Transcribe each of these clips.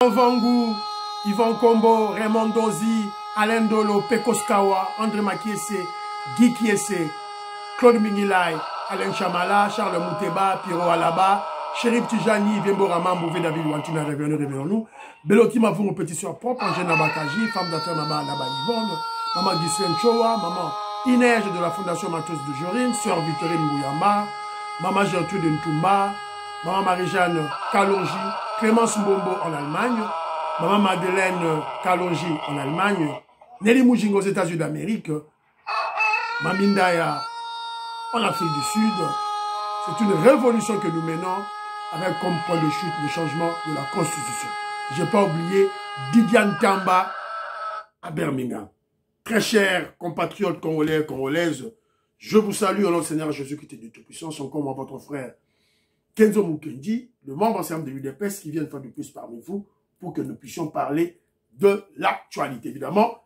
Vangu, Yvan Kombo, Raymond Dozi, Alain Dolo, Pekos Kawa, André Makiese, Guy Kiese, Claude Mingilay, Alain Chamala, Charles Mouteba, Pierrot Alaba, Chérif Tijani, Viembo Raman, Bouvé David Wantina, réveillons-nous. Beloti Mavou, petit soeur propre, Angèle Nabakaji, femme d'affaires Naba Yvonne, maman Ghislaine Chowa, maman Inège de la Fondation Matos de Jorine, sœur Victorine Mouyamba, maman Gertrude Ntoumba, maman Marie-Jeanne Kalonji, Clémence Mbombo en Allemagne, maman Madeleine Kalonji en Allemagne, Nelly Moujingo aux États-Unis d'Amérique, Mamindaya en Afrique du Sud. C'est une révolution que nous menons avec comme point de chute le changement de la Constitution. Je n'ai pas oublié Didiane Tamba à Birmingham. Très chers compatriotes congolais et congolaises, je vous salue au nom du Seigneur Jésus-Christ de Tout-Puissant, son comme votre frère Kenzo Mukendi, le membre ancien de l'UDPS qui vient de faire du plus parmi vous pour que nous puissions parler de l'actualité. Évidemment,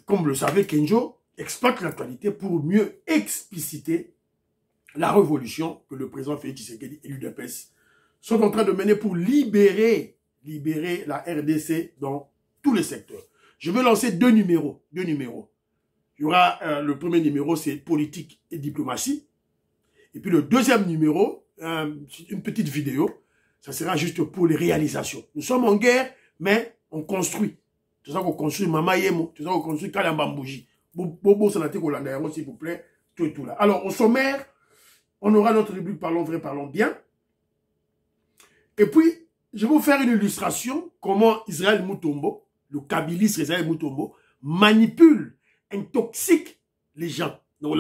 comme vous le savez, Kenzo exploite l'actualité pour mieux expliciter la révolution que le président Félix Tshisekedi et l'UDPS sont en train de mener pour libérer la RDC dans tous les secteurs. Je vais lancer deux numéros. Il y aura le premier numéro, c'est politique et diplomatie. Et puis le deuxième numéro, une petite vidéo, ça sera juste pour les réalisations. Nous sommes en guerre, mais on construit. C'est ça qu'on construit Mama Yemo, c'est ça qu'on construit Kalambambouji. Bobo Sanate Kolanda, s'il vous plaît, tout et tout là. Alors, au sommaire, on aura notre rubrique Parlons vrai, parlons bien. Et puis, je vais vous faire une illustration comment Israël Moutombo, le kabiliste Israël Moutombo, manipule, intoxique les gens. Donc,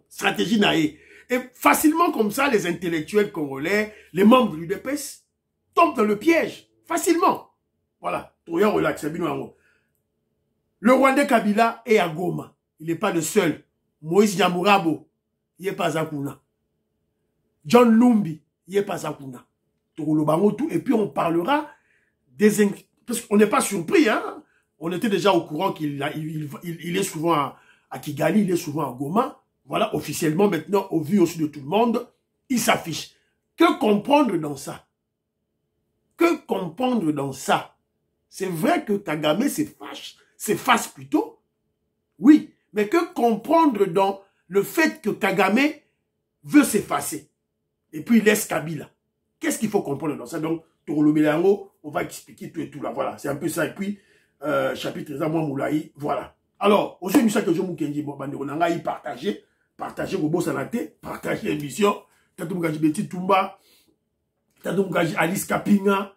stratégie naïe. Et facilement comme ça, les intellectuels congolais, les membres de l'UDPS, tombent dans le piège. Facilement. Voilà. Le Rwandais Kabila est à Goma. Il n'est pas le seul. Moïse Yamourabo, il n'est pas à Kuna. John Lumbi, il n'est pas à Kuna. Et puis on parlera des... Parce qu'on n'est pas surpris, hein. On était déjà au courant qu'il est souvent à Kigali, il est souvent à Goma. Voilà, officiellement, maintenant, au vu aussi de tout le monde, il s'affiche. Que comprendre dans ça? Que comprendre dans ça? C'est vrai que Kagame s'efface plutôt. Oui, mais que comprendre dans le fait que Kagame veut s'effacer? Et puis il laisse Kabila. Qu'est-ce qu'il faut comprendre dans ça? Donc, Torolobelango, on va expliquer tout et tout là. Voilà, c'est un peu ça. Et puis, chapitre 1, moi, Moulaï, voilà. Alors, aujourd'hui, ça que je vous dis, bon, on a partager Gobo Sanate, partager l'émission, Tatumgaji Betty Tumba, Tatumgaji Alice Kapinga,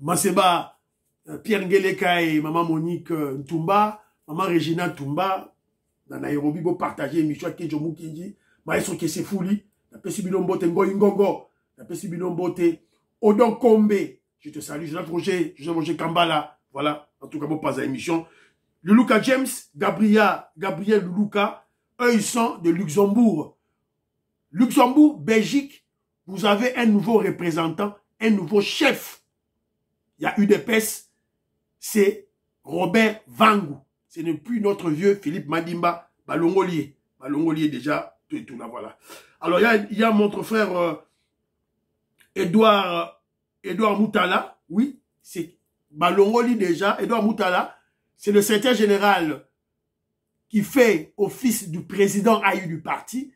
Maseba, Pierre Ngeleka et Maman Monique Ntumba, Maman Regina Tumba, dans Nairobi, bo partager l'émission Kenzo Mukendi, Maestro Kesefouli, la Pesibilombote Ngoingongo, la Pesibilombote Odon Kombe, je te salue, je Roger Kambala, voilà, en tout cas, bon, pas à l'émission. Luluka James, Gabriel Luluka, eux, ils sont de Luxembourg. Luxembourg, Belgique, vous avez un nouveau représentant, un nouveau chef. Il y a UDPS, c'est Robert Vangu. Ce n'est plus notre vieux Philippe Madimba, Balongolier. Balongolier déjà, tout et tout là, voilà. Alors, il y a mon frère Edouard Moutala, oui, c'est Balongoli déjà, Edouard Moutala, c'est le secrétaire général qui fait office du président AU du parti,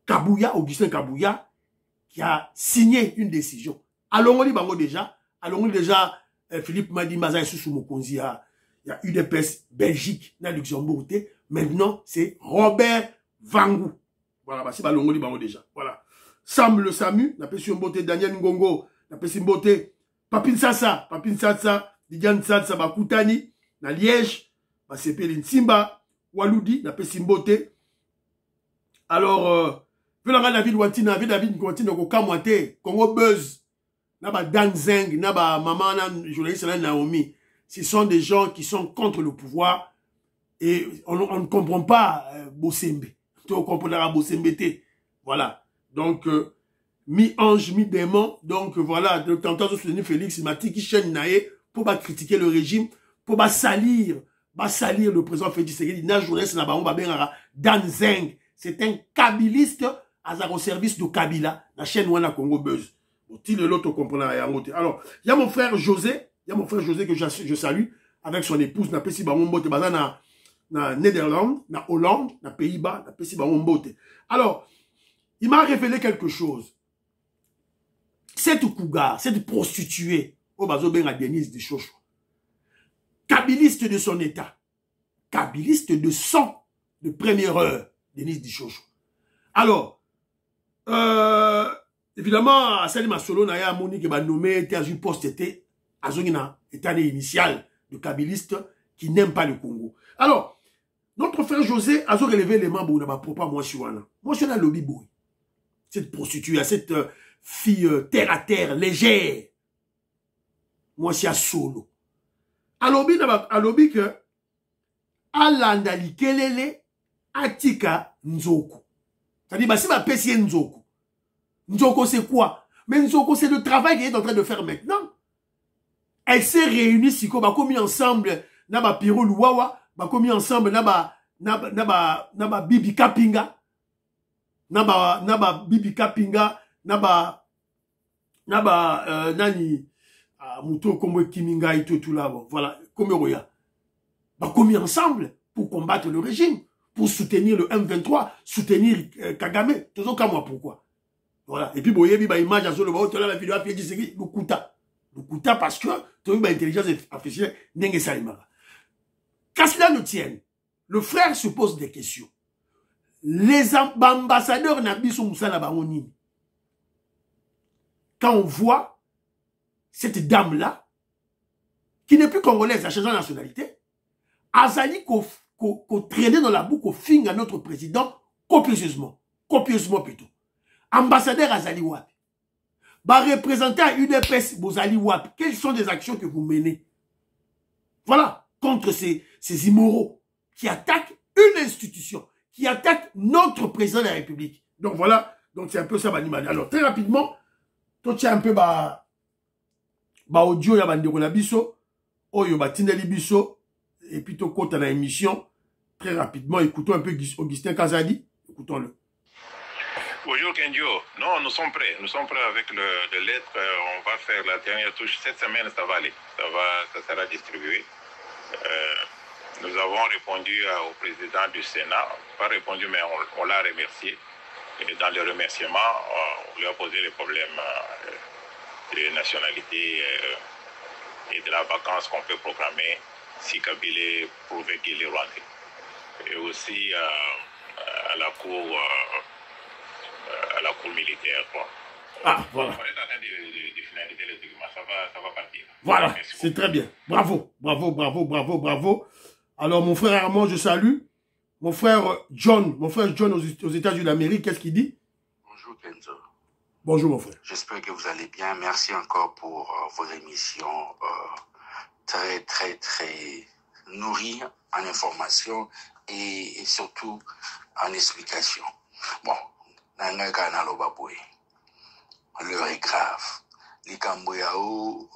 Kabouya, Augustin Kabouya, qui a signé une décision. Allons-y déjà, Philippe Madimba sous Mokonzi, il y a UDPS Belgique, dans Luxembourg, maintenant c'est Robert Vangu. Voilà, c'est Allons-y déjà. Voilà. Sam le Samu, la personne beauté Daniel Ngongo, la personne beauté Papin Sasa, Didiane Satsa, Bakutani, na Liège, Basepe Simba, Waloudi, na Pesimbote. Alors, David Wantina, David Wantina, Congo Buzz, Naba Danzeng, Naba Maman, journaliste Naomi. Ce sont des gens qui sont contre le pouvoir et on ne comprend pas Bosembe. On comprendra Bosembe. Voilà. Donc, mi-ange, mi-démon. Donc, voilà. De temps en temps, soutenir Félix Mati qui chaîne naé pour pas critiquer le régime, pour pas salir le président Félix Tshisekedi. C'est un kabiliste au service de Kabila, la chaîne Wana Congo Buzz. l'autre comprend. Alors, il y a mon frère José, que je salue, avec son épouse, na pesi bango mbote, baza na Netherlands, na Hollande, na Pays-Bas, na pesi bango mbote. Alors, il m'a révélé quelque chose. Cette cougar, cette prostituée, au bazo ben à Denise de Chocho, kabiliste de son état, kabiliste de sang de première heure, Denise de Chocho. Alors, évidemment, Assali Masolo n'a ya moni qui va nommer un poste était Azongina, état initial de kabiliste qui n'aime pas le Congo. Alors, notre frère José a relevé les membres de ma propre moi je suis dans lobby boy. Cette prostituée, cette fille terre à terre, légère. Moi je suis à solo. A lobby que Alandali kelele atika nzoko. C'est-à-dire, bah, si ma pesi nzoko. Nzoko c'est quoi? Mais nzoko c'est le travail qu'il est en train de faire maintenant. Elle s'est réunie si quoi, bah, commis ensemble, na ba Piro Luwawa, bah, commis ensemble, na ba Bibi Kapinga, na ba Bibi Kapinga, nani, Mouto Komwe Kiminga et tout là, bon, voilà, comme Roya. Bah, commis ensemble pour combattre le régime, pour soutenir le M23, soutenir Kagame. Toujours qu'à moi, pourquoi? Voilà. Et puis, boyebi, bah, image à Zolo, bah, la vidéo à pied d'Isegi, Lukuta. Lukuta parce que, tu as eu, bah, intelligence artificielle, Nenge Salimara. Qu'à cela ne tienne, le frère se pose des questions. Les ambassadeurs n'abissent Moussala Baronini. Quand on voit cette dame-là, qui n'est plus congolaise, a changé de nationalité, Azali qu'on traînait dans la boue, qu'on finge à notre président copieusement plutôt. Ambassadeur Azali Wap, bah représentant à UDPS Bozali Wap, quelles sont les actions que vous menez? Voilà, contre ces immoraux qui attaquent une institution, qui attaquent notre président de la République. Donc voilà, donc c'est un peu ça, Banimani. Alors très rapidement, toi tu as un peu audio ya bandeko na biso, oyo batindeli biso, et puis tout compte à l'émission, très rapidement, écoutons un peu Augustin Kazadi, écoutons-le. Bonjour Kenjo, non, nous sommes prêts avec le lettre, on va faire la dernière touche, cette semaine ça va aller, ça sera distribué. Nous avons répondu au président du Sénat, pas répondu mais on l'a remercié, et dans le remerciement, on lui a posé les problèmes de nationalité et de la vacance qu'on peut programmer si Kabila prouvait qu'il est rwandais. Et aussi à la cour militaire. Quoi. Ah, voilà. On est en train de finaliser les documents, ça va partir. Voilà, c'est très bien. Bravo. Alors, mon frère Armand, je salue. Mon frère John aux États-Unis d'Amérique, qu'est-ce qu'il dit? Bonjour Kenzo. Bonjour mon frère. J'espère que vous allez bien. Merci encore pour vos émissions très nourries en informations et surtout en explications. Bon, l'heure est grave. Likamboyao,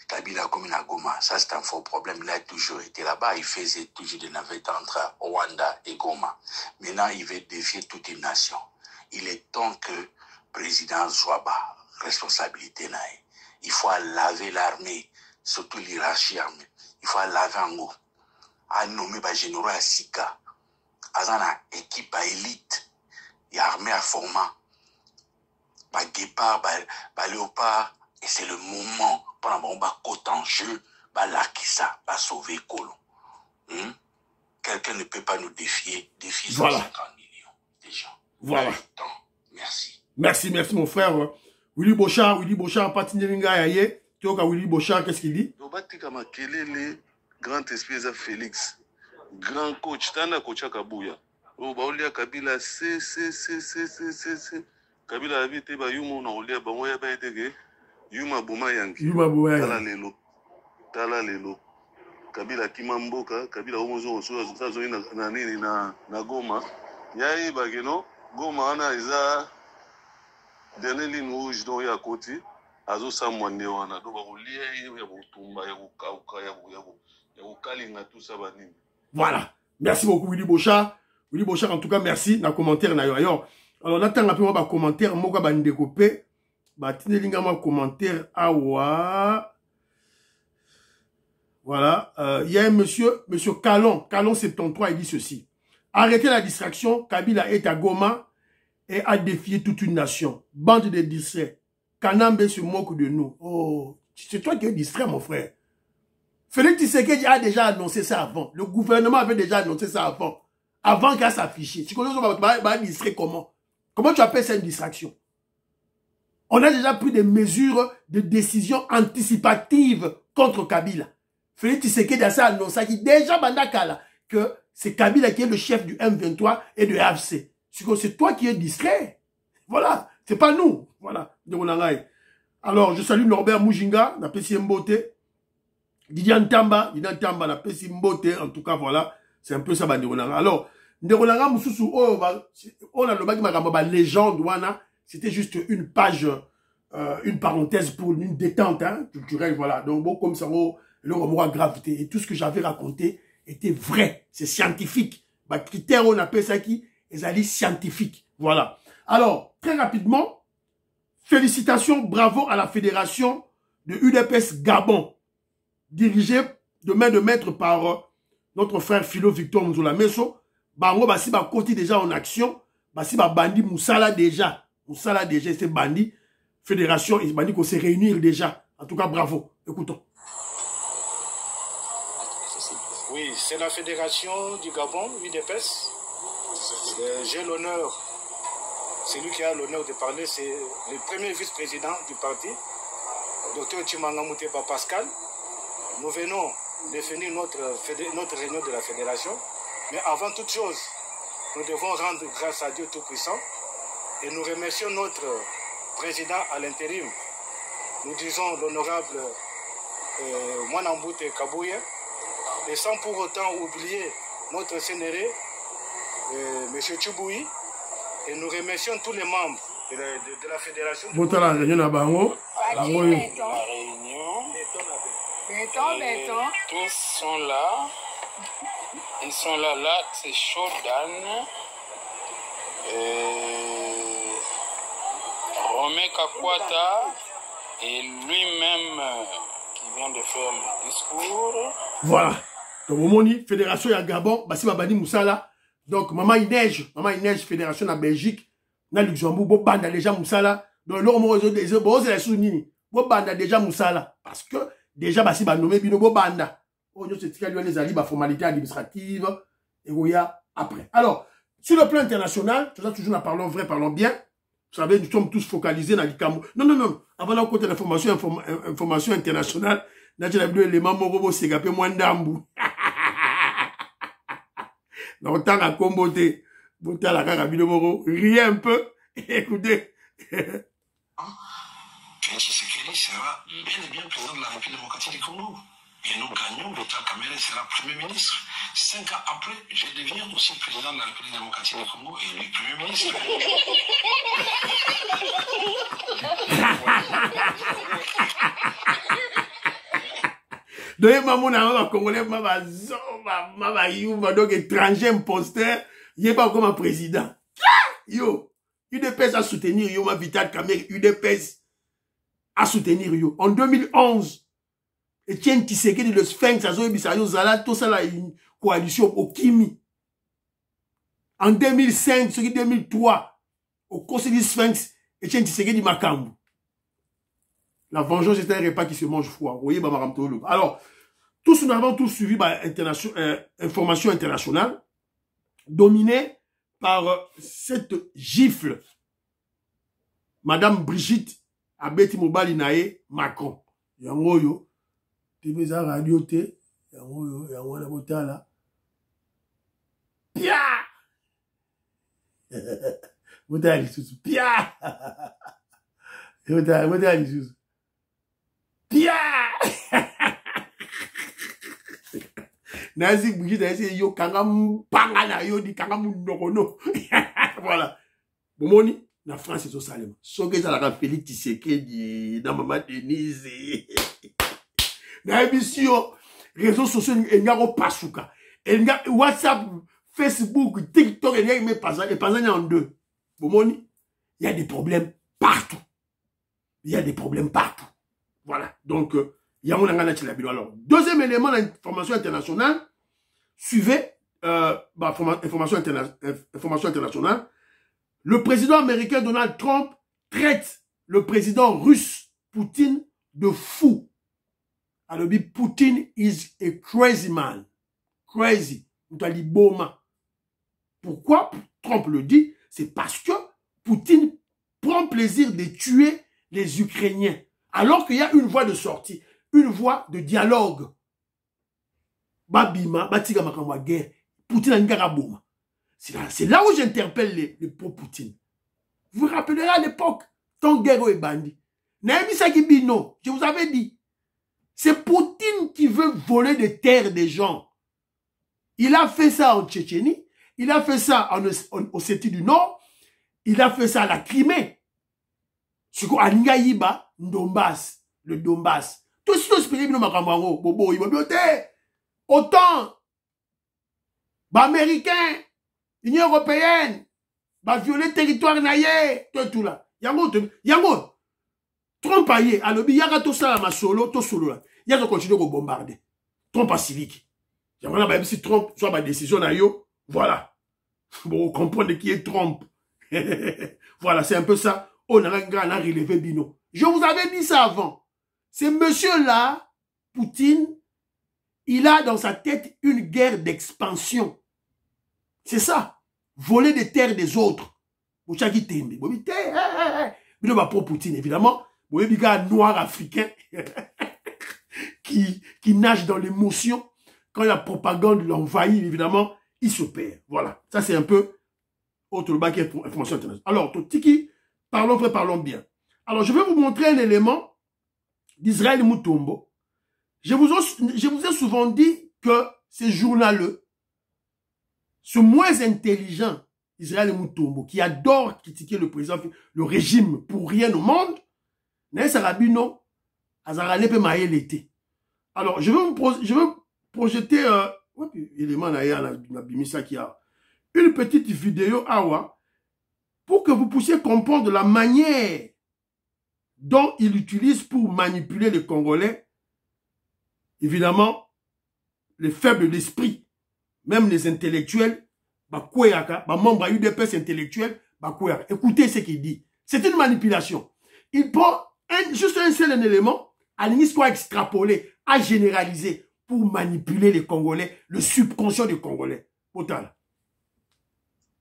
Kabila comme Goma, ça c'est un faux problème. Il a toujours été là-bas. Il faisait toujours des navettes entre Rwanda et Goma. Maintenant, il veut défier toute une nation. Il est temps que le président Zouaba, responsabilité naïe. Il faut laver l'armée, surtout l'hierarchie armée. Il faut laver en haut. À nommer les généraux à Sika. À une équipe à élite. Il y a armée à format. Bah guépard, bah léopard. Et c'est le moment pendant qu'on côte en jeu, bah là qui ça, bah sauver Colon. Quelqu'un ne peut pas nous défier voilà. 150 millions de gens. Voilà. Merci. Merci mon frère. Willy Bochard, Patinéringa Yaye. Tioka Willy Bochard, qu'est-ce qu'il dit? Kelele, grand esprit Félix, grand coach, tana coach Kabuya. Oh, Baolia Kabila, c'est. Kabila habite ba yumo na olia ba moya ba etege. Yuma Buma Yangi. Tala lelo. Kabila Kimamboka, Kabila Omozo, Sazoni na Goma. Yayi Bageno, Goma ana iza Deneli Nouj do ya koti, Azo Samwane wana, do Baolia ya Butumba, ya Bukauka, ya Bukalinga, tout ça banini. Voilà. Merci beaucoup Willy Bochard. Willy Bochard, en tout cas, merci. Dans le commentaire, d'ailleurs. Alors, on attend un peu un commentaire. Moi, je vais découper. Un commentaire. Awa. Voilà. Il y a un monsieur Calon. Calon 73, il dit ceci. Arrêtez la distraction. Kabila est à Goma et a défié toute une nation. Bande de distraits. Kanambe se moque de nous. Oh, c'est toi qui es distrait, mon frère. Félix Tshisekedi a déjà annoncé ça avant. Le gouvernement avait déjà annoncé ça avant. Avant qu'à s'afficher. Tu connais ça, distrait comment? Comment tu appelles ça une distraction? On a déjà pris des mesures de décision anticipatives contre Kabila. Félix Tshisekedi a annoncé qu'il déjà Bandakala que c'est Kabila qui est le chef du M23 et de AFC. C'est toi qui es distrait. Voilà. C'est pas nous. Voilà. Alors, je salue Norbert Mujinga, la Pessi Mbote. Didier Ntamba, la Pessi Mbote. En tout cas, voilà. C'est un peu ça, Alors, Nderonanga Moussousou, on a le bac ma légende, c'était juste une page, une parenthèse pour une détente, hein, culturelle, voilà. Donc, bon, comme ça, le remords à gravité. Et tout ce que j'avais raconté était vrai. C'est scientifique. Bah, critère, on appelle ça qui? Les alliés scientifiques. Voilà. Alors, très rapidement, félicitations, bravo à la fédération de UDPS Gabon, dirigée de main de maître par notre frère Philo Victor Mouzoula Messo. Bango, bah, si bah, côté déjà en action, bah, si bah, Bandi Moussala déjà, c'est Bandi, fédération, et Bandi qu'on s'est réunir déjà. En tout cas, bravo. Écoutons. Oui, c'est la fédération du Gabon, UDPS. J'ai l'honneur, c'est lui qui a l'honneur de parler, c'est le premier vice-président du parti, Dr Tshimanga Moutépa Pascal. Nous venons de finir notre réunion de la fédération, mais avant toute chose, nous devons rendre grâce à Dieu Tout-Puissant et nous remercions notre président à l'intérim. Nous disons l'honorable Mwanamboute Kabouye, et sans pour autant oublier notre CNRE, M. Tchouboui, et nous remercions tous les membres de la fédération. La réunion. Tous sont là. Ils sont là, c'est Shodan. Romain Kakwata et lui-même qui vient de faire le discours. Voilà. Donc, au Moni, fédération à Gabon, Bassi Babani Moussala. Donc, Maman Inej, fédération à Belgique, na Luxembourg, bo banda déjà Moussala. Donc, l'homme des bo c'est la sounini. Bo banda déjà Moussala. Parce que, déjà, Bassi ba nommé bino bo banda. Oh, c'est ce les alliés, formalité administrative. Et vous y a après. Alors, sur le plan international, tout ça, toujours, nous parlons vrai, parlons bien. Vous savez, nous sommes tous focalisés dans l'ICAMO. Non. Avant d'un côté information internationale, là, j'ai les mamans robots, c'est gapé moins d'ambou. Longtemps à comboter, botter à la carabine moro, riez un peu, écoutez. Tshisekedi sera bel et bien président de la République démocratique du Congo. Et nous gagnons, Vital Kamerhe sera Premier ministre. 5 ans après, je deviens aussi président de la République démocratique du Congo et lui Premier ministre. Donc, maman, Congolais, donc étranger imposteur, il n'est pas comme un président. Yo, UDPS a soutenir yo, ma Vital Kamerhe, UDPS a soutenir yo. En 2011, Etienne Tshisekedi, le Sphinx, tout ça là, une coalition au Kimi. En 2005, 2003, au conseil du Sphinx, Etienne Tshisekedi Makambu. La vengeance est un repas qui se mange froid. Vous voyez, alors, tous nous avons tous suivi information internationale, dominée par cette gifle. Madame Brigitte Abeti Mobali Nae Macron. Yangoyo, Tibeza Radio T, Yangoyo, la botala. Pia! Botala Lisusu. Pia! Botala Lisusu. Pia! Nazi Brigitte a essayé yo kangam pangana yo di kangam nokono. Voilà. Bomoni na France c'est au Salem. Soke ça la Félix Tshisekedi na maman Denise. Na émission réseaux sociaux engaro pasuka. Enga WhatsApp, Facebook, TikTok enga me passer en deux. Bomoni, il y a des problèmes partout. Il y a des problèmes partout. Voilà. Donc, il y a mon angana Tchilabilo. Alors, deuxième élément d'information internationale, suivez, information internationale, le président américain Donald Trump traite le président russe Poutine de fou. Alors, Poutine is a crazy man. Crazy. Pourquoi Trump le dit? C'est parce que Poutine prend plaisir de tuer les Ukrainiens. Alors qu'il y a une voie de sortie, une voie de dialogue. Babima, Batiga Makamwa guerre. Poutine a une guerre à Bouma. C'est là où j'interpelle les pro-Poutine. Vous vous rappellerez à l'époque, ton guerre est bandit. Non, je vous avais dit. C'est Poutine qui veut voler des terres des gens. Il a fait ça en Tchétchénie, il a fait ça en Ossétie du Nord, il a fait ça à la Crimée. Ce qu'on a Ngaïba, Donbass, le Donbass. Tout ce que je Bobo, il va bien. Autant, Américains, Union Européenne, violer le territoire naïe, tout là. Yango, Trump aïe, alors il y a tout ça à ma solo, tout solo là. Il y a continuer à bombarder. Trump a civique. J'aimerais même si Trump soit ma décision à yo, voilà. Bon, on comprend qui est Trump. Voilà, c'est un peu ça. On a relevé Bino. Je vous avais dit ça avant. Ce monsieur-là, Poutine, il a dans sa tête une guerre d'expansion. C'est ça. Voler des terres des autres. Pour chaque tembe. Bino va pour Poutine, évidemment. Vous voyez, un gars noir africain qui nage dans l'émotion. Quand la propagande l'envahit, évidemment, il se perd. Voilà. Ça, c'est un peu autre bac information internationale. Alors, Tiki, parlons bien. Alors, je vais vous montrer un élément d'Israël Mutombo. Je vous ai souvent dit que ces journaleux, ce moins intelligent, Israël Mutombo, qui adore critiquer le président, le régime pour rien au monde, alors, je vais projeter élément qui a une petite vidéo pour que vous puissiez comprendre la manière dont il utilise pour manipuler les Congolais, évidemment, les faibles d'esprit, même les intellectuels, membres UDPS intellectuels, écoutez ce qu'il dit. C'est une manipulation. Il prend juste un seul élément, à l'histoire extrapolée, à généraliser, pour manipuler les Congolais, le subconscient des Congolais. Total.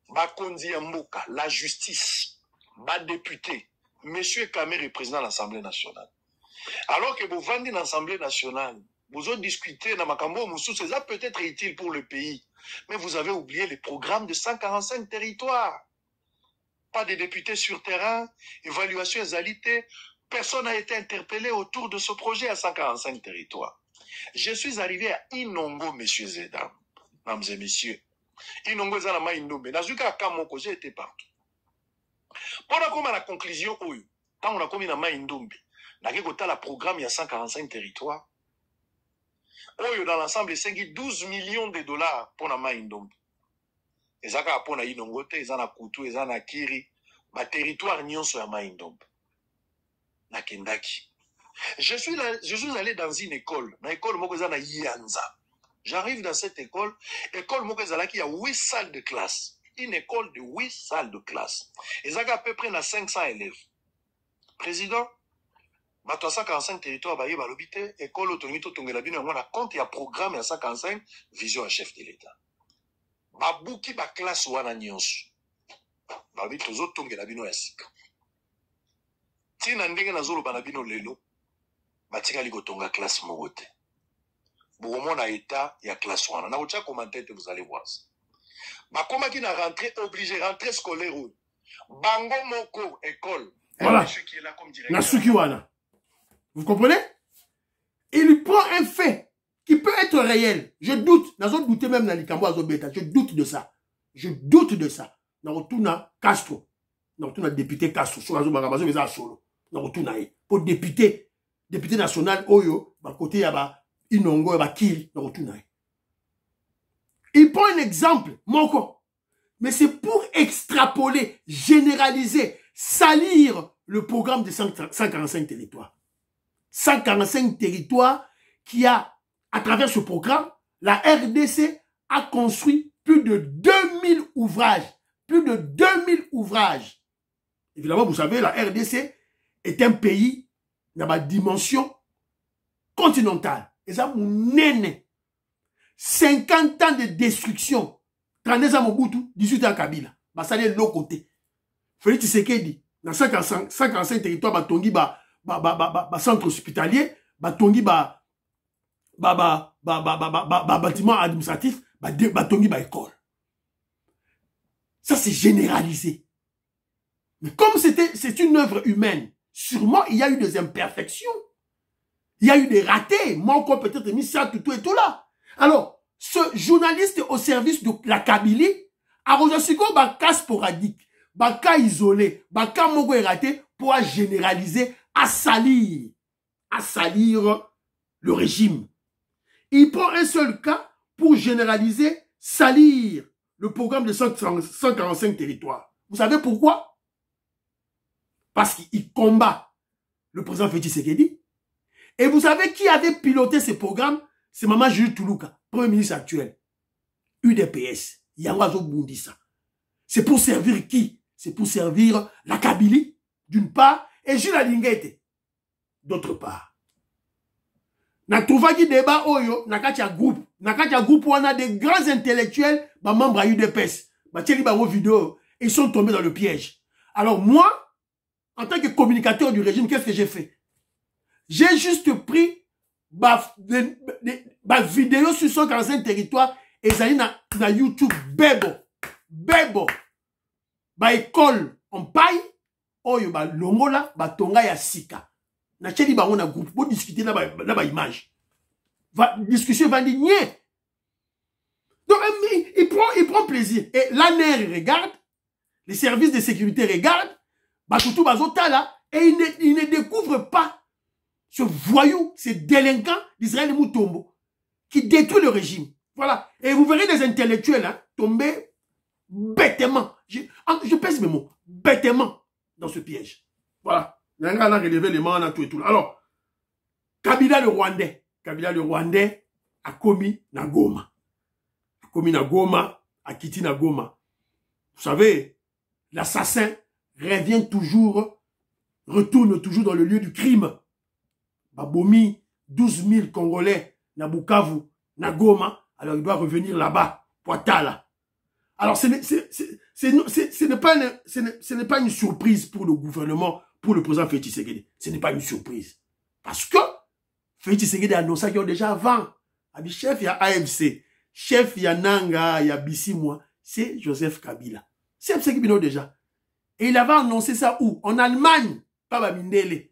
Bakondi Mboka, la justice, député, monsieur Kamere est président de l'Assemblée nationale. Alors que vous vendez l'Assemblée nationale, vous avez discuté dans Makambo Moussou, c'est ça peut-être utile pour le pays. Mais vous avez oublié les programmes de 145 territoires. Pas de députés sur terrain, évaluation exalité. Personne n'a été interpellé autour de ce projet à 145 territoires. Je suis arrivé à Inongo, messieurs et dames, mesdames et messieurs. Inongo Zalama Indombe. Nazuka Kamoko, j'ai été partout. Pendant la conclusion, quand on a commis la main Indombe, n'a pas la programme, il y a 145 territoires. Dans l'ensemble, il 12 millions de dollars pour la main Indombe. Et ça, pour la Inongo, ils en a Koutou, ils en a Kiri, ma territoire nyon sur la main Indombe. Na Kendaki. Je suis allé dans une école, na Yanza. J'arrive dans cette école Mokezala qui a 8 salles de classe. Une école de 8 salles de classe. Et ça a à peu près 500 élèves. Président, 145 territoires, l'hôpital, école autonomie, on a compte, il y a programme, il y a 145, vision à chef de l'État. Babouki, ba classe ou à nyonsu. Babi, tozo tongue la bino yasika. Tina ndenge na zolo banabino lelo, batika ligo tonga classe mogote. Bourmon a état, il y a classe 1. On a autre commentaire, vous allez voir ça. Bah, comment qui n'a rentré, obligé rentrer scolaire, Bango Moko, école. Voilà. Qui est là comme directeur. Nasukiwana. Vous comprenez? Il prend un fait qui peut être réel. Je doute. Nous avons douté même dans les Cambois Zobeta. Je doute de ça. Je doute de ça. Nous avons Castro. Nous avons député Castro. Sur la zone Barabazo, mais ça solo. Nous avons pour député national, Oyo, bah, côté, il y a Inongo, bah, Kiri, nous avons il prend un exemple, Moko. Mais c'est pour extrapoler, généraliser, salir le programme de 145 territoires. 145 territoires qui a, à travers ce programme, la RDC a construit plus de 2000 ouvrages. Plus de 2000 ouvrages. Évidemment, vous savez, la RDC est un pays dans ma dimension continentale. Et ça, mon nene. 50 ans de destruction. 32 ans Mobutu, 18 ans Kabila. Bah, ça est de l'autre côté. Félix Tshisekedi, dans 55 territoires, bah, tongi, centre hospitalier, bah, tongi, bâtiment administratif, bah, tongi, école. Ça, c'est généralisé. Mais comme c'est une œuvre humaine, sûrement, il y a eu des imperfections. Il y a eu des ratés. Moi, encore peut-être mis ça, tout et tout là. Alors, ce journaliste au service de la Kabylie, a reçu un cas sporadique, un cas isolé, un cas mogo raté pour généraliser, à salir le régime. Il prend un seul cas pour généraliser, salir le programme de 145 territoires. Vous savez pourquoi? Parce qu'il combat le président Félix Tshisekedi. Et vous savez qui avait piloté ce programme? C'est Maman Jules Toulouka, Premier ministre actuel. UDPS. Yangazo Bundissa. C'est pour servir qui? C'est pour servir la Kabylie, d'une part, et Jules Alingete, d'autre part. Na trouvaki débat oyo, nakatia groupe où on a des grands intellectuels, membres à UDPS. Tcheli bango vidéo, ils sont tombés dans le piège. Alors moi, en tant que communicateur du régime, qu'est-ce que j'ai fait? J'ai juste pris ma vidéo sur 145 territoires et ça y est na YouTube bebo école en paille oyo longola tonga ya sika na cheli bango na groupe pour discuter na ba image discussion va dire nie. Donc il prend plaisir et l'ANR regarde, les services de sécurité regardent tout bazotala et il ne découvre pas ce voyou, ce délinquant d'Israël Moutombo, qui détruit le régime. Voilà. Et vous verrez des intellectuels tomber bêtement. Je pèse mes mots. Bêtement dans ce piège. Voilà. Il y a un relevé les mains, tout et tout. Alors, Kabila le Rwandais a commis Nagoma. A quitté Nagoma. Vous savez, l'assassin retourne toujours dans le lieu du crime. Babomi, 12 000 Congolais, na Bukavu, na Goma, alors il doit revenir là-bas, Poitala. Alors ce n'est pas une surprise pour le gouvernement, pour le président Félix Tshisekedi. Ce n'est pas une surprise. Parce que Félix Tshisekedi a annoncé qu'il y a déjà avant. Il dit chef, il y a AFC, chef, il y a Nanga, il y a Bissimwa, c'est Joseph Kabila. C'est ce qu'il a déjà. Et il avait annoncé ça où? En Allemagne, pas Bamindele.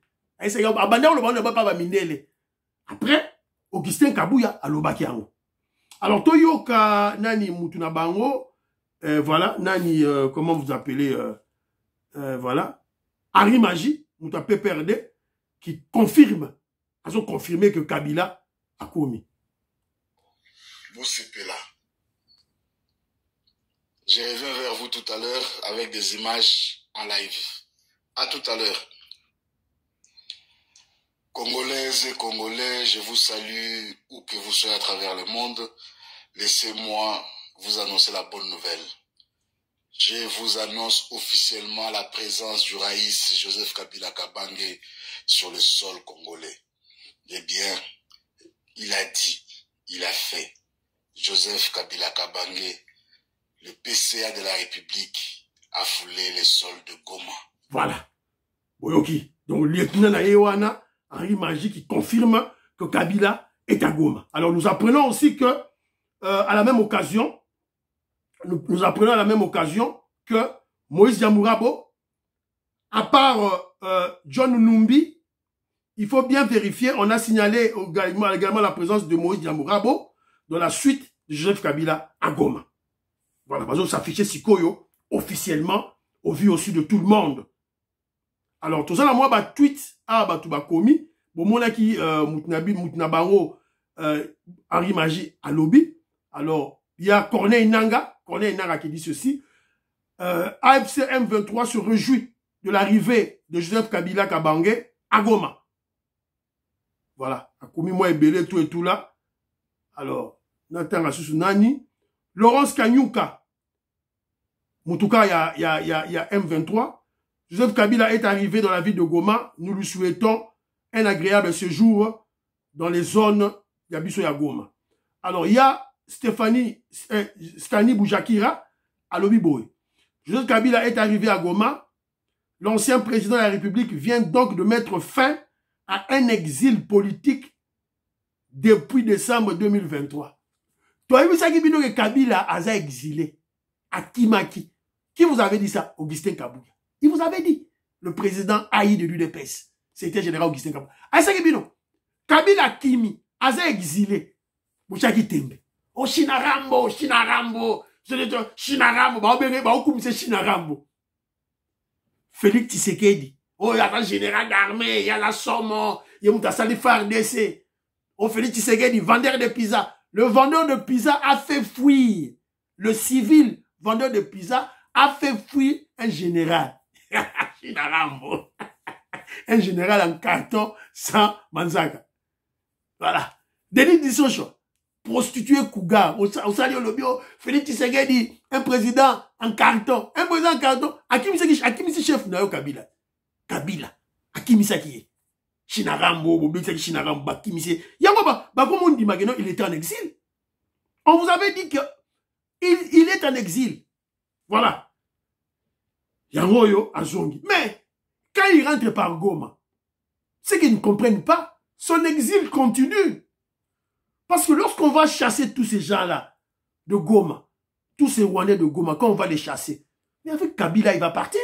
Après, Augustin Kabouya a l'Obakiango. Alors, Toyoka, Nani Mutuna Bango, voilà, Nani, comment vous appelez, voilà, Harry Magie, Mouta PPRD, qui confirme, ils ont confirmé que Kabila a commis. Boussipela. Je reviens vers vous tout à l'heure avec des images en live. À tout à l'heure. Congolaises et Congolais, je vous salue où que vous soyez à travers le monde. Laissez-moi vous annoncer la bonne nouvelle. Je vous annonce officiellement la présence du Raïs Joseph Kabila Kabange sur le sol congolais. Eh bien, il a dit, il a fait. Joseph Kabila Kabange, le PCA de la République, a foulé les sols de Goma. Voilà. Boyoki. Donc, le lieutenant Naïwana, Henri Magie, qui confirme que Kabila est à Goma. Alors, nous apprenons aussi que, à la même occasion, nous apprenons à la même occasion que Moïse Yamourabo, à part John Numbi, il faut bien vérifier, on a signalé également la présence de Moïse Yamourabo dans la suite de Joseph Kabila à Goma. Voilà, parce que ça s'affichait Sikoyo officiellement, au vu aussi de tout le monde. Alors, tout ça, là, moi, tweet, komi, bon, mon qui, Moutnabango, Henri Magie à lobby. Alors, il y a Corneille Nanga qui dit ceci. AFC M23 se réjouit de l'arrivée de Joseph Kabila Kabange à Goma. Voilà. Akoumi moi ebele tout et tout là. Alors, Nathan Asusu Nani. Laurence Kanyuka. Moutuka, il y a M23. Joseph Kabila est arrivé dans la ville de Goma. Nous lui souhaitons un agréable séjour dans les zones Yabiso ya Goma. Alors, il y a Stani Boujakira à Lobiboé. Joseph Kabila est arrivé à Goma. L'ancien président de la République vient donc de mettre fin à un exil politique depuis décembre 2023. Toi, vous savez que Kabila a exilé à Kimaki. Qui vous avait dit ça? Augustin Kabouya. Il vous avait dit. Le président haï de l'UDPS. C'était général Augustin Kabouya. Kabila Kimi a exilé. Bouchaki Tembe. Oh, Shinarambo, Shinarambo. Shinarambo. Shinarambo. Félix Tshisekedi. Oh, il y a un général d'armée, il y a la Somme, il y a Moutassali FARDC. Oh, Félix Tshisekedi, vendeur de pizza. Le vendeur de pizza a fait fuir. Le civil vendeur de pizza a fait fuir un général. Un général en carton sans manzaka. Voilà. Denis Dissoncho, prostitué Kouga. Au Salio Lobio, Félix Tshisekedi, un président en carton. Un président en carton. Akimisi chef Nayo Kabila. Kabila. Akimisa qui est. Shinarambo, Bobisaki Shinarambo, Bakimisi. Yango comme on dit maintenant, il était en exil. On vous avait dit que il est en exil. Voilà. Yangoyo Azongi. Mais, quand il rentre par Goma, ceux qui ne comprennent pas, son exil continue. Parce que lorsqu'on va chasser tous ces gens-là de Goma, tous ces Rwandais de Goma, quand on va les chasser, mais avec Kabila, il va partir.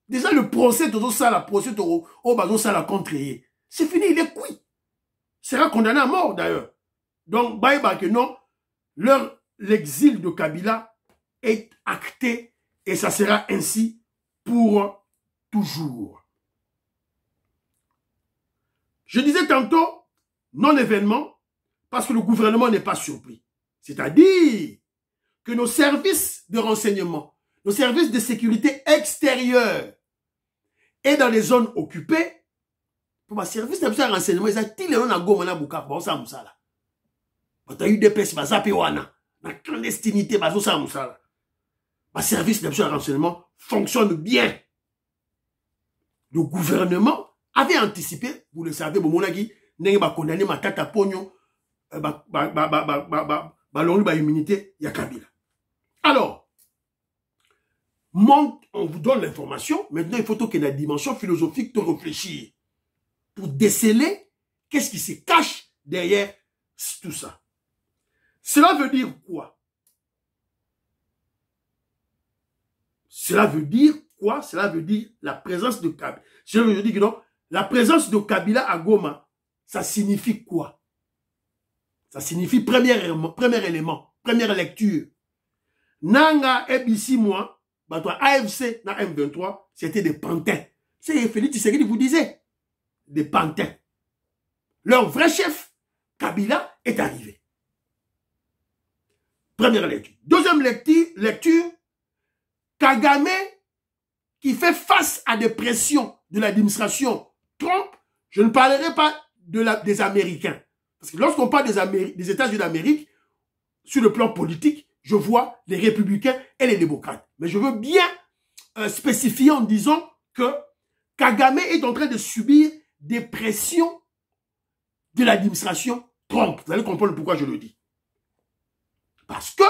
Déjà, le procès de ça, la procès de ça, la contre. C'est fini, il est cuit. Il sera condamné à mort, d'ailleurs. Donc, que non, l'exil de Kabila est acté et ça sera ainsi pour toujours. Je disais tantôt, non-événement, parce que le gouvernement n'est pas surpris. C'est-à-dire que nos services de renseignement, nos services de sécurité extérieure et dans les zones occupées, pour ma service de renseignement, ils ont dit les gens à Goma na Bukavu, bah ça musala. Bah t'as eu des pèses, bah zappé wana, la clandestinité, bah ça musala. Ma service de renseignement fonctionne bien. Le gouvernement avait anticipé, vous le savez, bon mon ami, n'est pas condamné ma tata pognon, immunité, il y a Kabila. Alors, on vous donne l'information. Maintenant, il faut qu'il y ait une dimension philosophique de réfléchir pour déceler qu'est-ce qui se cache derrière tout ça. Cela veut dire quoi? Cela veut dire quoi? Cela veut dire la présence de Kabila. Cela veut dire que non, la présence de Kabila à Goma, ça signifie quoi? Ça signifie premier élément, première lecture. Nanga ebisi moi, AFC na M23, c'était des pantins. C'est Félix Tshisekedi vous disait. Des pantins. Leur vrai chef, Kabila, est arrivé. Première lecture. Deuxième lecture, Kagame, qui fait face à des pressions de l'administration Trump, je ne parlerai pas des Américains. Parce que lorsqu'on parle des États-Unis d'Amérique, sur le plan politique, je vois les républicains et les démocrates. Mais je veux bien spécifier en disant que Kagame est en train de subir des pressions de l'administration Trump. Vous allez comprendre pourquoi je le dis. Parce que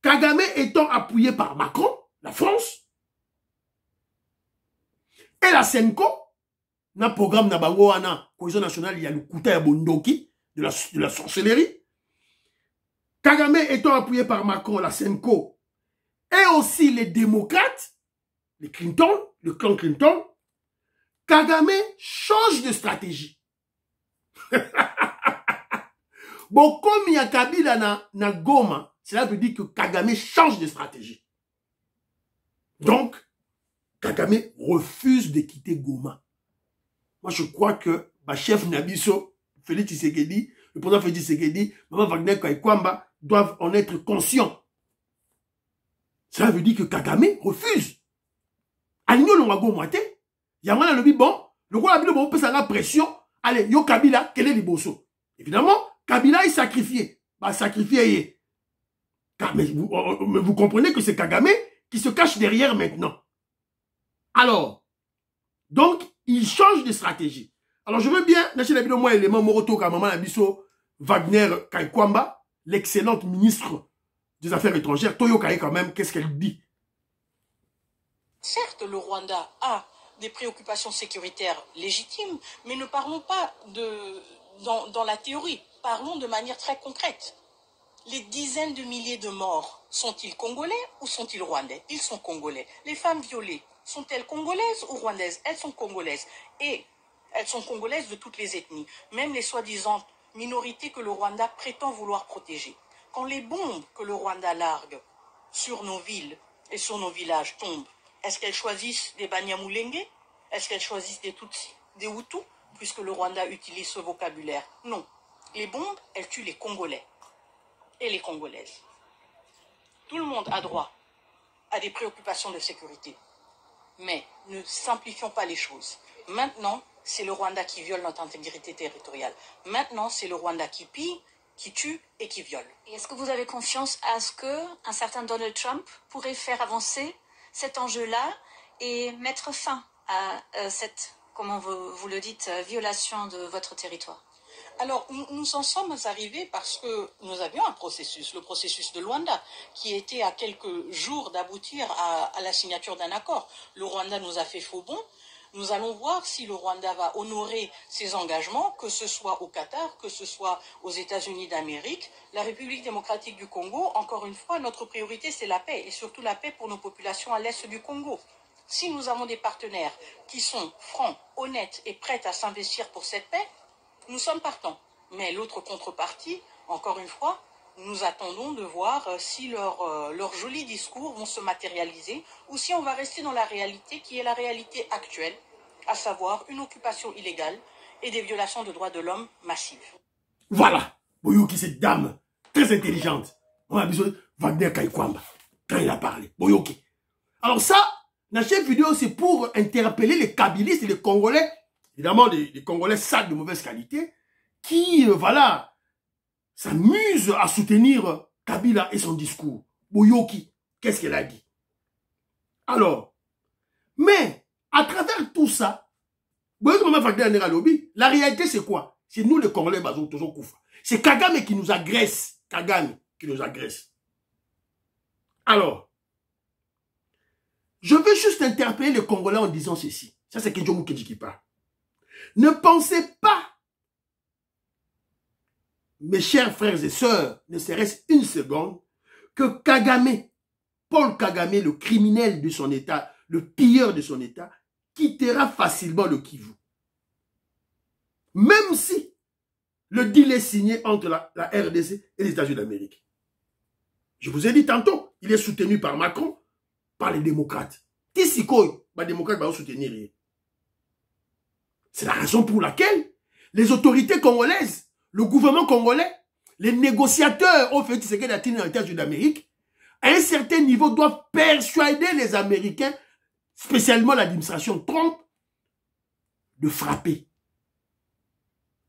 Kagame étant appuyé par Macron, la France, et la Senko, dans le programme Nabangoana, cohésion nationale, il y a le Kouta Bondoki, de la sorcellerie. Kagame étant appuyé par Macron, la Senko, et aussi les démocrates, les Clinton, le clan Clinton, Kagame change de stratégie. Bon, comme il y a Kabila na Goma, cela veut dire que Kagame change de stratégie. Donc, Kagame refuse de quitter Goma. Moi, je crois que ma chef Nabiso, Félix Tshisekedi, le président Félix Tshisekedi, Maman Wagner Kaikwamba doivent en être conscients. Ça veut dire que Kagame refuse. Aligno Longago Moite, Yamana le dit bon, le roi Kabila bon peut la pression. Allez, yo Kabila, quel est le bosso? Évidemment, Kabila est sacrifié. Bah, sacrifié. Mais vous comprenez que c'est Kagame qui se cache derrière maintenant. Alors, donc, il change de stratégie. Alors, je veux bien, moi, élément Moroto Kamama Nabiso, Wagner Kaikwamba, l'excellente ministre des Affaires étrangères, Toyo Kaye quand même, qu'est-ce qu'elle dit? Certes, le Rwanda a des préoccupations sécuritaires légitimes, mais ne parlons pas dans la théorie, parlons de manière très concrète. Les dizaines de milliers de morts, sont-ils congolais ou sont-ils rwandais? Ils sont congolais. Les femmes violées, sont-elles congolaises ou rwandaises? Elles sont congolaises. Et elles sont congolaises de toutes les ethnies, même les soi-disant minorités que le Rwanda prétend vouloir protéger. Quand les bombes que le Rwanda largue sur nos villes et sur nos villages tombent, est-ce qu'elles choisissent des Banyamulenge? Est-ce qu'elles choisissent des Tutsis, des Hutus, puisque le Rwanda utilise ce vocabulaire? Non. Les bombes, elles tuent les Congolais et les Congolaises. Tout le monde a droit à des préoccupations de sécurité. Mais ne simplifions pas les choses. Maintenant, c'est le Rwanda qui viole notre intégrité territoriale. Maintenant, c'est le Rwanda qui pille, qui tue et qui viole. Est-ce que vous avez confiance à ce qu'un certain Donald Trump pourrait faire avancer cet enjeu-là et mettre fin à cette, comment vous le dites, violation de votre territoire? Alors, nous en sommes arrivés parce que nous avions un processus, le processus de Luanda, qui était à quelques jours d'aboutir à la signature d'un accord. Le Rwanda nous a fait faux bond. Nous allons voir si le Rwanda va honorer ses engagements, que ce soit au Qatar, que ce soit aux États-Unis d'Amérique. La République démocratique du Congo, encore une fois, notre priorité, c'est la paix, et surtout la paix pour nos populations à l'est du Congo. Si nous avons des partenaires qui sont francs, honnêtes et prêts à s'investir pour cette paix, nous sommes partants. Mais l'autre contrepartie, encore une fois, nous attendons de voir si leurs jolis discours vont se matérialiser ou si on va rester dans la réalité qui est la réalité actuelle, à savoir une occupation illégale et des violations de droits de l'homme massives. Voilà, Boyoki, cette dame très intelligente. On a besoin de Wagner Kaikwamba quand il a parlé. Boyoki. Alors ça, la chaîne vidéo, c'est pour interpeller les Kabylistes et les Congolais, évidemment les Congolais sales de mauvaise qualité, qui, voilà, s'amuse à soutenir Kabila et son discours. Boyoki, qu'est-ce qu'elle a dit? Alors, mais, à travers tout ça, la réalité c'est quoi? C'est nous les Congolais, c'est Kagame qui nous agresse. Kagame qui nous agresse. Alors, je veux juste interpeller les Congolais en disant ceci. Ça c'est Kenjo Mukeji qui parle. Ne pensez pas, mes chers frères et sœurs, ne serait-ce une seconde, que Kagame, Paul Kagame, le criminel de son État, le pilleur de son État, quittera facilement le Kivu. Même si le deal est signé entre la RDC et les États-Unis d'Amérique. Je vous ai dit tantôt, il est soutenu par Macron, par les démocrates. Tissikoy, les démocrates vont soutenir. C'est la raison pour laquelle les autorités congolaises, le gouvernement congolais, les négociateurs au fait de les États-Unis d'Amérique, à un certain niveau, doivent persuader les Américains, spécialement l'administration Trump, de frapper.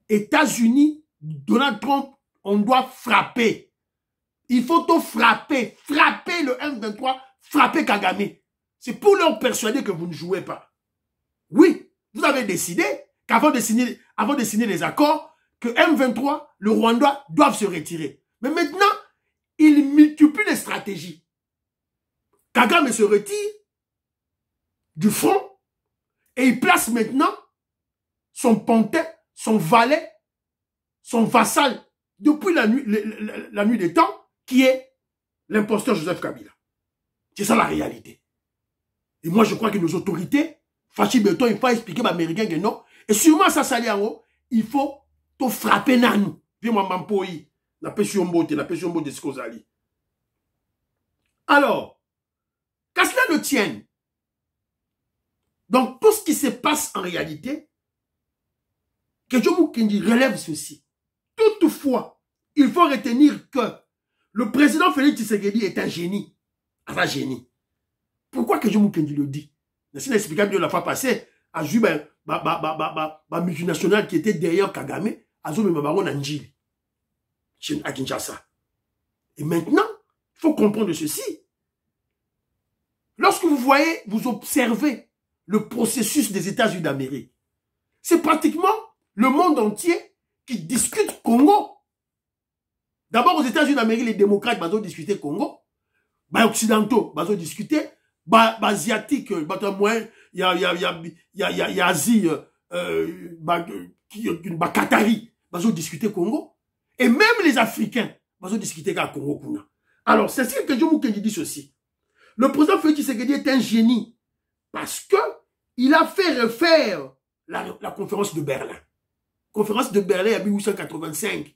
États-Unis, Donald Trump, on doit frapper. Il faut tout frapper. Frapper le M23, frapper Kagame. C'est pour leur persuader que vous ne jouez pas. Oui, vous avez décidé qu'avant de signer les accords, que M23, le Rwanda, doivent se retirer. Mais maintenant, il multiplie les stratégies. Kagame se retire du front et il place maintenant son pantin, son valet, son vassal, depuis la nuit des temps, qui est l'imposteur Joseph Kabila. C'est ça la réalité. Et moi, je crois que nos autorités, Fachi Beton, il faut expliquer aux Américains que non. Et sûrement, ça s'allie en haut, il faut tout frapper Nanou. Viens-moi m'empoyer. La pêche de Skozali. Alors, qu'à cela ne tienne. Donc, tout ce qui se passe en réalité, que Jomo Kendi relève ceci. Toutefois, il faut retenir que le président Félix Tshisekedi est un génie. Avant génie. Pourquoi que je vous le dis? C'est explicable de la fois passée. A vu multinationale qui était derrière Kagame. A vu Baron Anjili. À Kinshasa. Et maintenant, il faut comprendre ceci. Lorsque vous voyez, vous observez le processus des États-Unis d'Amérique, c'est pratiquement le monde entier qui discute Congo. D'abord, aux États-Unis d'Amérique, les démocrates ont discuté Congo. Les occidentaux ont discuté. Les asiatiques, il y a Asie, Qatari, ont discuté Congo. Et même les Africains, ont discuté Congo. Alors, c'est ce que je vous dis ceci. Le président Félix Tshisekedi est un génie parce que il a fait refaire la conférence de Berlin. Conférence de Berlin en 1885,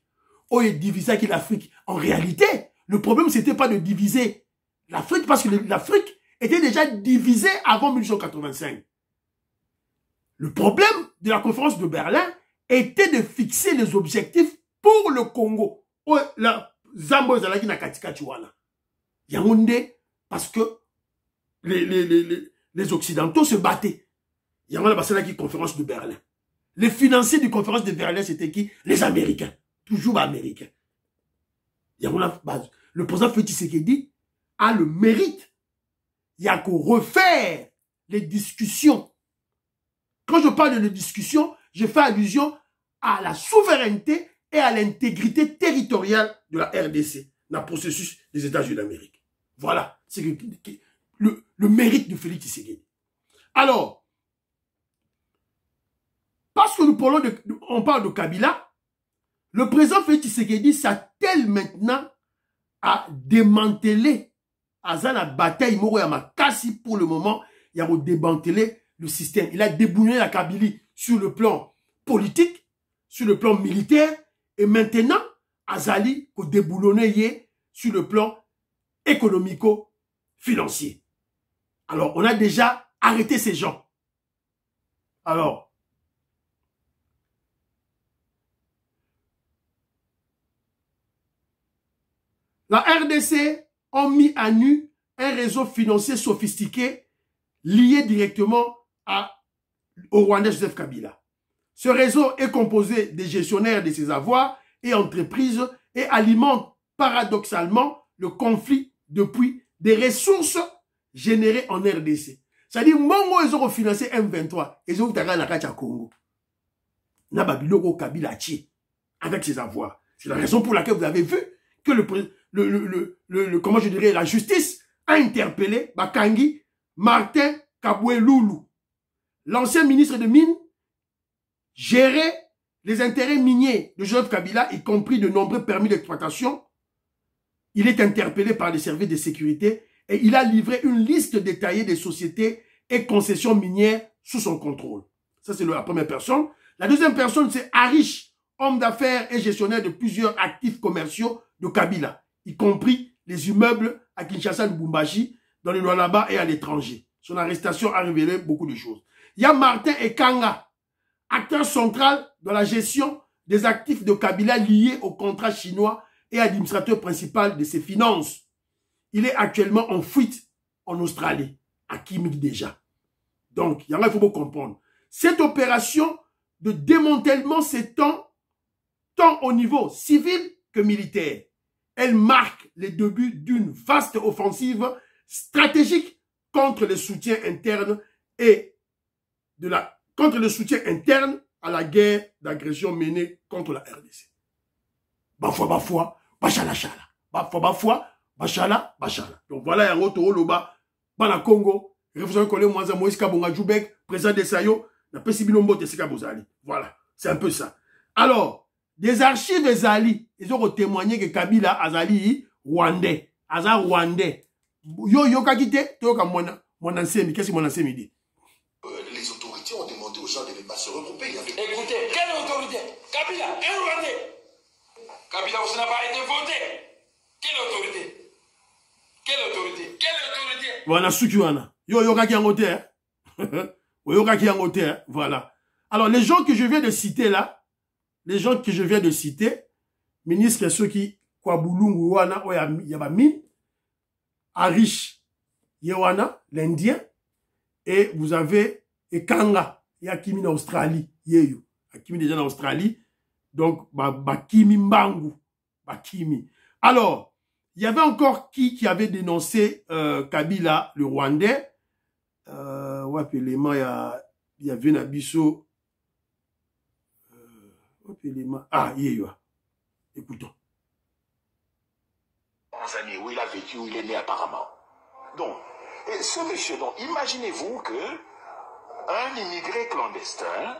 où il divisait l'Afrique. En réalité, le problème, c'était pas de diviser l'Afrique parce que l'Afrique était déjà divisée avant 1885. Le problème de la conférence de Berlin était de fixer les objectifs pour le Congo. La Zambo Zalaki na Katika Chiwana. Yaoundé, parce que les Occidentaux se battaient. Il y a la conférence de Berlin. Les financiers de la conférence de Berlin, c'était qui? Les Américains. Toujours Américains. Le président Félix Tshisekedi a le mérite. Il y a qu'à refaire les discussions. Quand je parle de discussions, je fais allusion à la souveraineté et à l'intégrité territoriale de la RDC dans le processus des États-Unis d'Amérique. Voilà, c'est le mérite de Félix Tshisekedi. Alors, parce que on parle de Kabila, le président Félix Tshisekedi s'attelle maintenant à démanteler la bataille Makassi pour le moment, il a démantelé le système. Il a déboulonné la Kabylie sur le plan politique, sur le plan militaire, et maintenant, Azali a déboulonné sur le plan économico-financier. Alors, on a déjà arrêté ces gens. Alors, la RDC a mis à nu un réseau financier sophistiqué lié directement au Rwandais Joseph Kabila. Ce réseau est composé des gestionnaires de ses avoirs et entreprises et alimente paradoxalement le conflit depuis des ressources générées en RDC. C'est-à-dire, Mongo, ils ont financé M23, ils ont taga la Kacha Congo. Nababiloko Kabila Tchi, avec ses avoirs. C'est la raison pour laquelle vous avez vu que comment je dirais, la justice a interpellé Bakangi Martin Kaboué Loulou. L'ancien ministre de Mines gérait les intérêts miniers de Joseph Kabila, y compris de nombreux permis d'exploitation. Il est interpellé par les services de sécurité et il a livré une liste détaillée des sociétés et concessions minières sous son contrôle. Ça, c'est la première personne. La deuxième personne, c'est Arish, homme d'affaires et gestionnaire de plusieurs actifs commerciaux de Kabila, y compris les immeubles à Kinshasa, Lubumbashi, dans le Lualaba et à l'étranger. Son arrestation a révélé beaucoup de choses. Il y a Martin Ekanga, acteur central dans la gestion des actifs de Kabila liés au contrat chinois et administrateur principal de ses finances. Il est actuellement en fuite en Australie, à Kimik déjà. Donc, il faut comprendre. Cette opération de démantèlement s'étend tant au niveau civil que militaire. Elle marque les débuts d'une vaste offensive stratégique contre les soutiens internes et contre le soutien interne à la guerre d'agression menée contre la RDC. Bafwa, bachala, bafwa, bachala. Donc voilà, un autre loba, bana Congo, réfugié collé Mwanza Moïse Kabonga Djoubek, président de Sayo, n'a pas si binombo Tessika Bozali. Voilà, c'est un peu ça. Alors, des archives Zali, ils ont témoigné que Kabila Azali Rwandais, Rwandais. Yo kakite, to ka mon ancien, qu'est-ce que mon ancien dit? Les autorités ont demandé aux gens de ne pas se regrouper. Écoutez, quelle autorité? Kabila, un Rwandais. Kabila, vous n'avez pas été voté. Quelle autorité? Quelle autorité? Quelle autorité? Voilà, Sukuana. Yo kaki angote, Yo kaki angote, voilà. Alors, les gens que je viens de citer là, ministre ceux qui, Kwaboulungu, Wana, Oyaba Min, Arish, Yewana, l'Indien, et vous avez Ekanga, Yakimi en Australie, Yeyo, Akimi déjà en Australie, donc Bakimi Mbangu, Bakimi. Alors, il y avait encore qui avait dénoncé Kabila, le Rwandais, il y avait Nabiso, Yeyo, écoutons. Tanzanie, où il a vécu, où il est né apparemment. Donc, ce monsieur, donc, imaginez-vous que un immigré clandestin,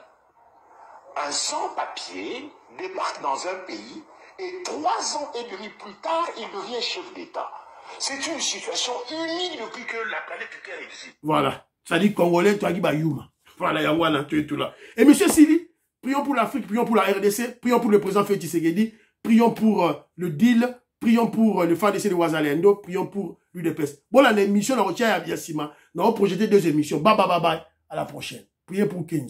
un sans-papier, débarque dans un pays et 3 ans et demi plus tard, il devient chef d'État. C'est une situation unique depuis que la planète Terre existe. Voilà. Ça dit Congolais, toi qui Yuma. Voilà, Yawana, tu es tout là. Et monsieur Sili, prions pour l'Afrique, prions pour la RDC, prions pour le président Félix Tshisekedi, prions pour le deal, prions pour le FADC de Ouazalendo, prions pour l'UDPS. Bon, l'émission, on retient à Biasima. On va projeter 2 émissions. Bye, bye, bye, bye. À la prochaine. Priez pour 15.